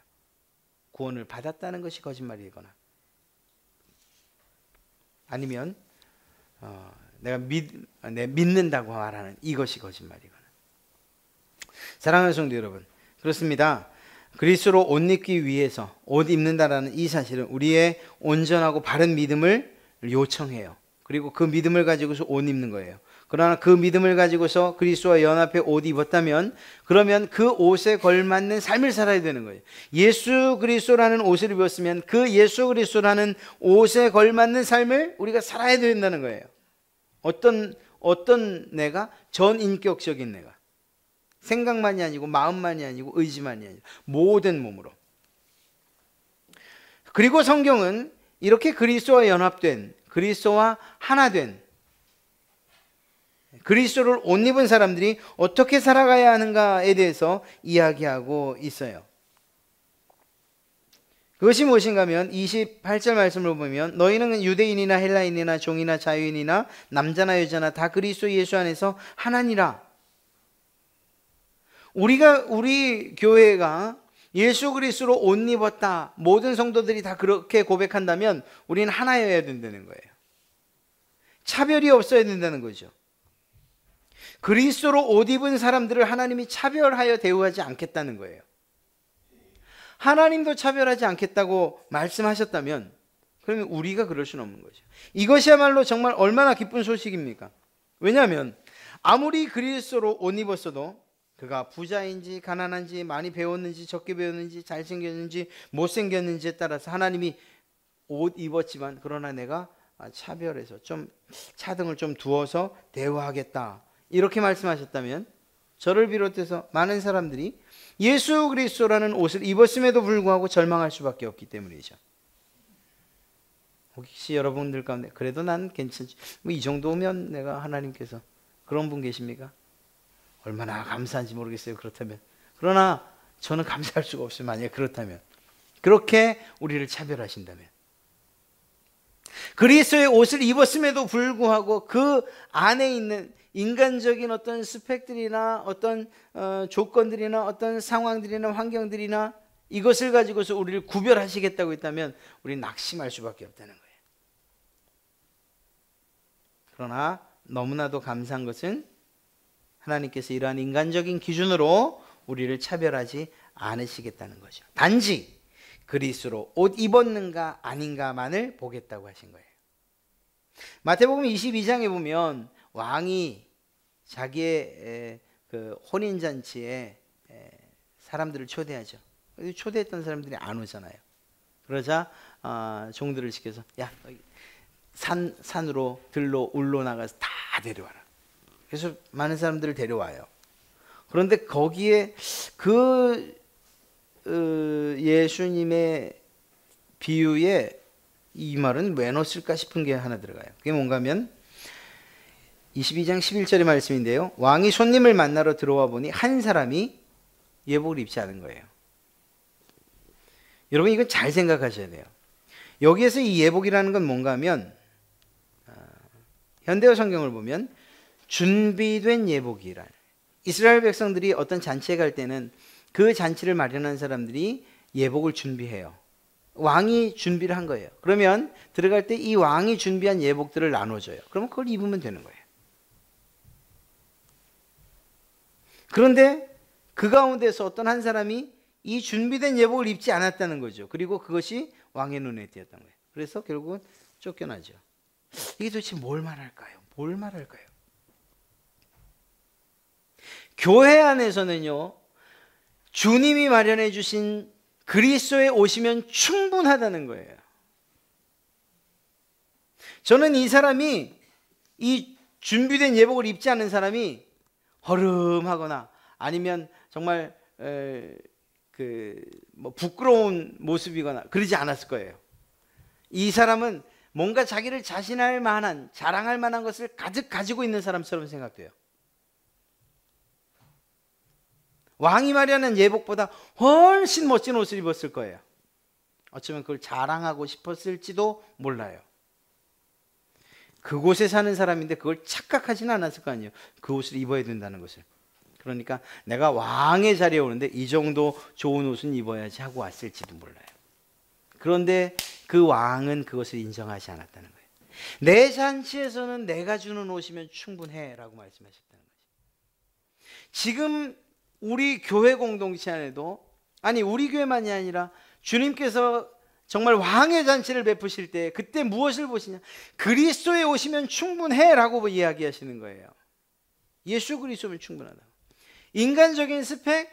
구원을 받았다는 것이 거짓말이거나 아니면 내가 믿는다고 말하는 이것이 거짓말이거나. 사랑하는 성도 여러분, 그렇습니다. 그리스도로 옷 입기 위해서 옷 입는다라는 이 사실은 우리의 온전하고 바른 믿음을 요청해요. 그리고 그 믿음을 가지고서 옷 입는 거예요. 그러나 그 믿음을 가지고서 그리스도와 연합해 옷 입었다면 그러면 그 옷에 걸맞는 삶을 살아야 되는 거예요. 예수 그리스도라는 옷을 입었으면 그 예수 그리스도라는 옷에 걸맞는 삶을 우리가 살아야 된다는 거예요. 어떤 내가? 전인격적인 내가. 생각만이 아니고 마음만이 아니고 의지만이 아니고 모든 몸으로. 그리고 성경은 이렇게 그리스도와 연합된, 그리스도와 하나 된, 그리스도를 옷 입은 사람들이 어떻게 살아가야 하는가에 대해서 이야기하고 있어요. 그것이 무엇인가 하면 28절 말씀을 보면 너희는 유대인이나 헬라인이나 종이나 자유인이나 남자나 여자나 다 그리스도 예수 안에서 하나니라. 우리 교회가 예수 그리스도로 옷 입었다. 모든 성도들이 다 그렇게 고백한다면 우리는 하나여야 된다는 거예요. 차별이 없어야 된다는 거죠. 그리스도로 옷 입은 사람들을 하나님이 차별하여 대우하지 않겠다는 거예요. 하나님도 차별하지 않겠다고 말씀하셨다면 그러면 우리가 그럴 수는 없는 거죠. 이것이야말로 정말 얼마나 기쁜 소식입니까? 왜냐하면 아무리 그리스도로 옷 입었어도 그가 부자인지 가난한지 많이 배웠는지 적게 배웠는지 잘생겼는지 못생겼는지에 따라서 하나님이 옷 입었지만 그러나 내가 차별해서 좀 차등을 좀 두어서 대우하겠다 이렇게 말씀하셨다면 저를 비롯해서 많은 사람들이 예수 그리스도라는 옷을 입었음에도 불구하고 절망할 수밖에 없기 때문이죠. 혹시 여러분들 가운데 그래도 난 괜찮지 뭐 이 정도면 내가 하나님께서 그런 분 계십니까? 얼마나 감사한지 모르겠어요. 그렇다면. 그러나 저는 감사할 수가 없어요. 만약에 그렇다면. 그렇게 우리를 차별하신다면. 그리스도의 옷을 입었음에도 불구하고 그 안에 있는 인간적인 어떤 스펙들이나 어떤 조건들이나 어떤 상황들이나 환경들이나 이것을 가지고서 우리를 구별하시겠다고 했다면 우리는 낙심할 수밖에 없다는 거예요. 그러나 너무나도 감사한 것은 하나님께서 이러한 인간적인 기준으로 우리를 차별하지 않으시겠다는 거죠. 단지 그리스도로 옷 입었는가 아닌가만을 보겠다고 하신 거예요. 마태복음 22장에 보면 왕이 자기의 그 혼인잔치에 사람들을 초대하죠. 초대했던 사람들이 안 오잖아요. 그러자 종들을 시켜서 야 산으로 들로 울로 나가서 다 데려와라. 그래서 많은 사람들을 데려와요. 그런데 거기에 예수님의 비유에 이 말은 왜 넣었을까 싶은 게 하나 들어가요. 그게 뭔가 하면 22장 11절의 말씀인데요. 왕이 손님을 만나러 들어와 보니 한 사람이 예복을 입지 않은 거예요. 여러분 이건 잘 생각하셔야 돼요. 여기에서 이 예복이라는 건 뭔가 하면 현대어 성경을 보면 준비된 예복이란 이스라엘 백성들이 어떤 잔치에 갈 때는 그 잔치를 마련한 사람들이 예복을 준비해요. 왕이 준비를 한 거예요. 그러면 들어갈 때 이 왕이 준비한 예복들을 나눠줘요. 그러면 그걸 입으면 되는 거예요. 그런데 그 가운데서 어떤 한 사람이 이 준비된 예복을 입지 않았다는 거죠. 그리고 그것이 왕의 눈에 띄었던 거예요. 그래서 결국은 쫓겨나죠. 이게 도대체 뭘 말할까요? 뭘 말할까요? 교회 안에서는요, 주님이 마련해 주신 그리스도에 오시면 충분하다는 거예요. 저는 이 사람이 이 준비된 예복을 입지 않은 사람이 허름하거나 아니면 정말 부끄러운 모습이거나 그러지 않았을 거예요. 이 사람은 뭔가 자기를 자신할 만한, 자랑할 만한 것을 가득 가지고 있는 사람처럼 생각돼요. 왕이 마련한 예복보다 훨씬 멋진 옷을 입었을 거예요. 어쩌면 그걸 자랑하고 싶었을지도 몰라요. 그곳에 사는 사람인데 그걸 착각하지는 않았을 거 아니에요. 그 옷을 입어야 된다는 것을. 그러니까 내가 왕의 자리에 오는데 이 정도 좋은 옷은 입어야지 하고 왔을지도 몰라요. 그런데 그 왕은 그것을 인정하지 않았다는 거예요. 내 잔치에서는 내가 주는 옷이면 충분해 라고 말씀하셨다는 거죠. 지금 우리 교회 공동체 안에도, 아니 우리 교회만이 아니라 주님께서 정말 왕의 잔치를 베푸실 때 그때 무엇을 보시냐? 그리스도에 오시면 충분해 라고 이야기하시는 거예요. 예수 그리스도면 충분하다. 인간적인 스펙,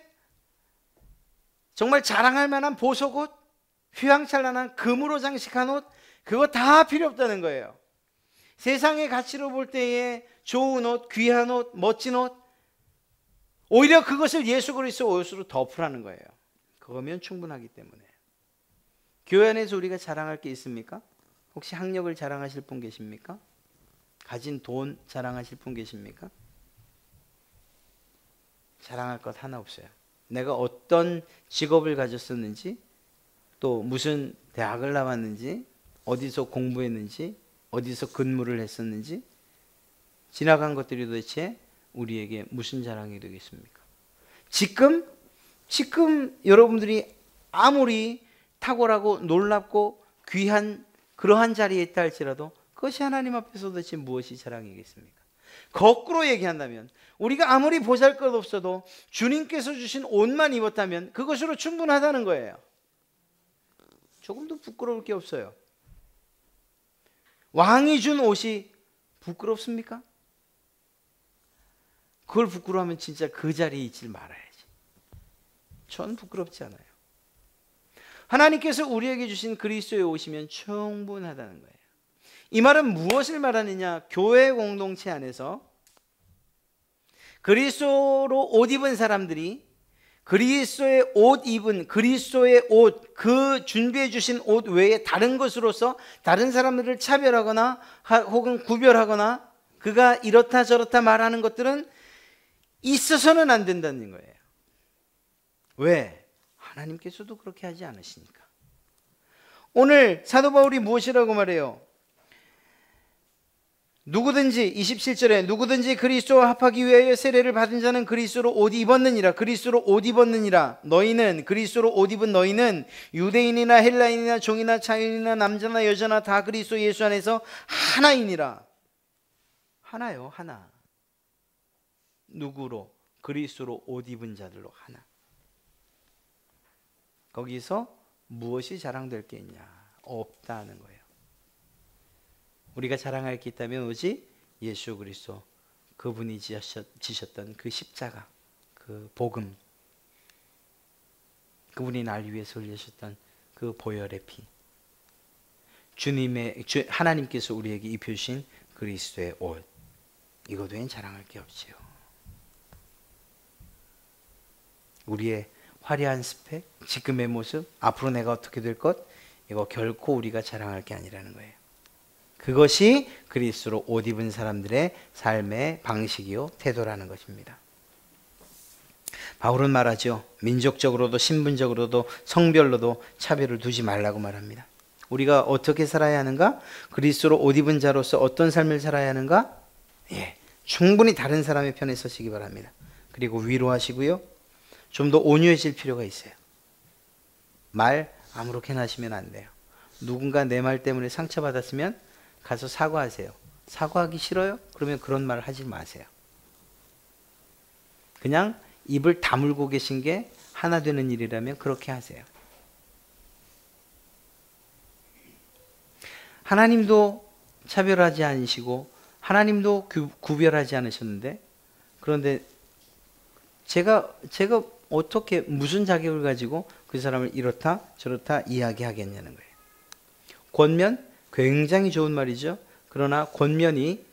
정말 자랑할 만한 보석옷, 휘황찬란한 금으로 장식한 옷, 그거 다 필요 없다는 거예요. 세상의 가치로 볼 때에 좋은 옷, 귀한 옷, 멋진 옷, 오히려 그것을 예수 그리스도 옷으로 덮으라는 거예요. 그거면 충분하기 때문에. 교회 안에서 우리가 자랑할 게 있습니까? 혹시 학력을 자랑하실 분 계십니까? 가진 돈 자랑하실 분 계십니까? 자랑할 것 하나 없어요. 내가 어떤 직업을 가졌었는지, 또 무슨 대학을 나왔는지, 어디서 공부했는지, 어디서 근무를 했었는지, 지나간 것들이 도대체 우리에게 무슨 자랑이 되겠습니까? 지금 여러분들이 아무리 탁월하고 놀랍고 귀한 그러한 자리에 있다 할지라도 그것이 하나님 앞에서 도대체 무엇이 자랑이겠습니까? 거꾸로 얘기한다면 우리가 아무리 보잘것없어도 주님께서 주신 옷만 입었다면 그것으로 충분하다는 거예요. 조금도 부끄러울 게 없어요. 왕이 준 옷이 부끄럽습니까? 그걸 부끄러워하면 진짜 그 자리에 있질 말아야지. 전 부끄럽지 않아요. 하나님께서 우리에게 주신 그리스도에 오시면 충분하다는 거예요. 이 말은 무엇을 말하느냐? 교회 공동체 안에서 그리스도로 옷 입은 사람들이 그리스도의 옷 입은 그리스도의 옷, 그 준비해 주신 옷 외에 다른 것으로서 다른 사람들을 차별하거나 혹은 구별하거나 그가 이렇다 저렇다 말하는 것들은 있어서는 안 된다는 거예요. 왜? 하나님께서도 그렇게 하지 않으시니까. 오늘 사도 바울이 무엇이라고 말해요? 누구든지 27절에 누구든지 그리스도와 합하기 위하여 세례를 받은 자는 그리스도로 옷 입었느니라. 그리스도로 옷 입었느니라. 너희는 그리스도로 옷 입은 너희는 유대인이나 헬라인이나 종이나 자유인이나 남자나 여자나 다 그리스도 예수 안에서 하나이니라. 하나요, 하나. 누구로? 그리스도로 옷 입은 자들로 하나. 거기서 무엇이 자랑될 게 있냐? 없다는 거예요. 우리가 자랑할 게 있다면 오직 예수 그리스도, 그분이 지셨던 그 십자가, 그 복음, 그분이 날 위해서 흘리셨던 그 보혈의 피, 하나님께서 우리에게 입혀주신 그리스도의 옷, 이것 외엔 자랑할 게 없지요. 우리의 화려한 스펙, 지금의 모습, 앞으로 내가 어떻게 될 것, 이거 결코 우리가 자랑할 게 아니라는 거예요. 그것이 그리스도로 옷 입은 사람들의 삶의 방식이요 태도라는 것입니다. 바울은 말하죠. 민족적으로도 신분적으로도 성별로도 차별을 두지 말라고 말합니다. 우리가 어떻게 살아야 하는가? 그리스도로 옷 입은 자로서 어떤 삶을 살아야 하는가? 충분히 다른 사람의 편에 서시기 바랍니다. 그리고 위로하시고요. 좀 더 온유해질 필요가 있어요. 말 아무렇게나 하시면 안 돼요. 누군가 내 말 때문에 상처받았으면 가서 사과하세요. 사과하기 싫어요? 그러면 그런 말을 하지 마세요. 그냥 입을 다물고 계신 게 하나 되는 일이라면 그렇게 하세요. 하나님도 차별하지 않으시고 하나님도 구별하지 않으셨는데, 그런데 제가 어떻게 무슨 자격을 가지고 그 사람을 이렇다 저렇다 이야기하겠냐는 거예요. 권면 굉장히 좋은 말이죠. 그러나 권면이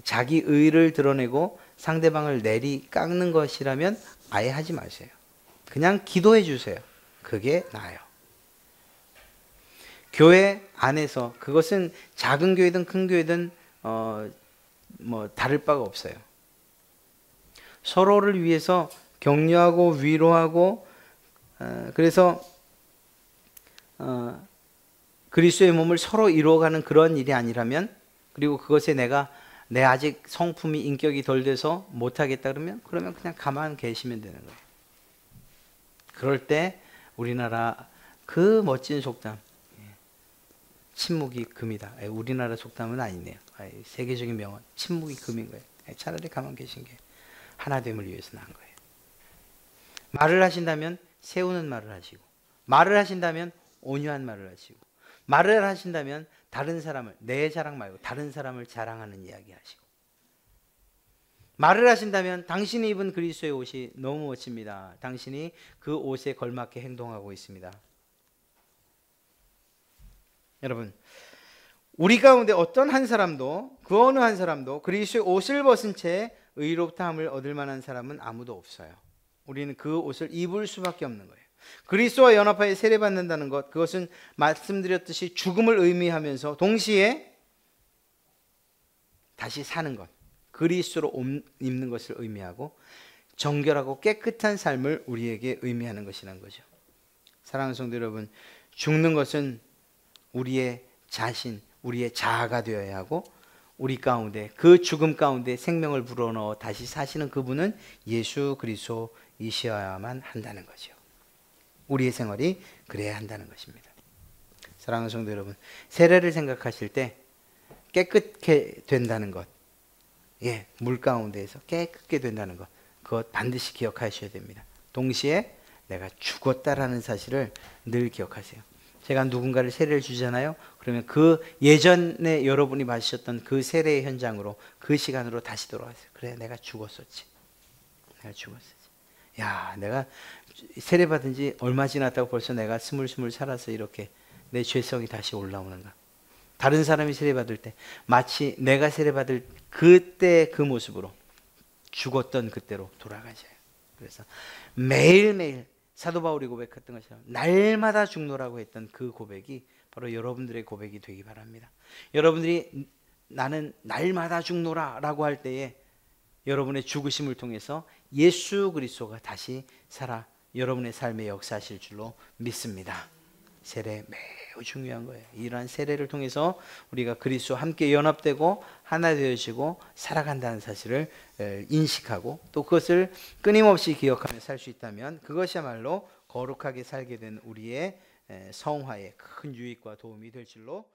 자기 의를 드러내고 상대방을 내리 깎는 것이라면 아예 하지 마세요. 그냥 기도해 주세요. 그게 나아요. 교회 안에서 그것은 작은 교회든 큰 교회든 다를 바가 없어요. 서로를 위해서 격려하고 위로하고 그래서 그리스도의 몸을 서로 이루어가는 그런 일이 아니라면, 그리고 그것에 내 아직 성품이 인격이 덜 돼서 못하겠다 그러면 그냥 가만 계시면 되는 거예요. 그럴 때 우리나라 그 멋진 속담, 침묵이 금이다. 우리나라 속담은 아니네요. 세계적인 명언, 침묵이 금인 거예요. 차라리 가만 계신 게 하나됨을 위해서 나은 거예요. 말을 하신다면 세우는 말을 하시고, 말을 하신다면 온유한 말을 하시고, 말을 하신다면 다른 사람을, 내 자랑 말고 다른 사람을 자랑하는 이야기 하시고, 말을 하신다면 당신이 입은 그리스도의 옷이 너무 멋집니다. 당신이 그 옷에 걸맞게 행동하고 있습니다. 여러분, 우리 가운데 어떤 한 사람도, 그 어느 한 사람도 그리스도의 옷을 벗은 채 의롭다함을 얻을 만한 사람은 아무도 없어요. 우리는 그 옷을 입을 수밖에 없는 거예요. 그리스도와 연합하여 세례받는다는 것, 그것은 말씀드렸듯이 죽음을 의미하면서 동시에 다시 사는 것, 그리스도로 옷 입는 것을 의미하고 정결하고 깨끗한 삶을 우리에게 의미하는 것이라는 거죠. 사랑하는 성도 여러분, 죽는 것은 우리의 자신, 우리의 자아가 되어야 하고, 우리 가운데 그 죽음 가운데 생명을 불어넣어 다시 사시는 그분은 예수 그리스도이셔야만 한다는 거죠. 우리의 생활이 그래야 한다는 것입니다. 사랑하는 성도 여러분, 세례를 생각하실 때 깨끗게 된다는 것, 물 가운데에서 깨끗게 된다는 것, 그것 반드시 기억하셔야 됩니다. 동시에 내가 죽었다라는 사실을 늘 기억하세요. 제가 누군가를 세례를 주잖아요. 그러면 그 예전에 여러분이 마셨던 그 세례의 현장으로, 그 시간으로 다시 돌아가세요. 그래, 내가 죽었었지. 내가 죽었었지. 야, 내가 세례 받은 지 얼마 지났다고 벌써 내가 스물스물 살아서 이렇게 내 죄성이 다시 올라오는가. 다른 사람이 세례 받을 때 마치 내가 세례 받을 그때 그 모습으로 죽었던 그때로 돌아가셔요. 그래서 매일매일 사도 바울이 고백했던 것처럼 날마다 죽노라고 했던 그 고백이 바로 여러분들의 고백이 되기 바랍니다. 여러분들이 나는 날마다 죽노라 라고 할 때에 여러분의 죽으심을 통해서 예수 그리스도가 다시 살아 여러분의 삶에 역사하실 줄로 믿습니다. 세례 매우 중요한 거예요. 이러한 세례를 통해서 우리가 그리스도와 함께 연합되고 하나 되어지고 살아간다는 사실을 인식하고, 또 그것을 끊임없이 기억하며 살 수 있다면 그것이야말로 거룩하게 살게 된 우리의 성화에 큰 유익과 도움이 될 줄로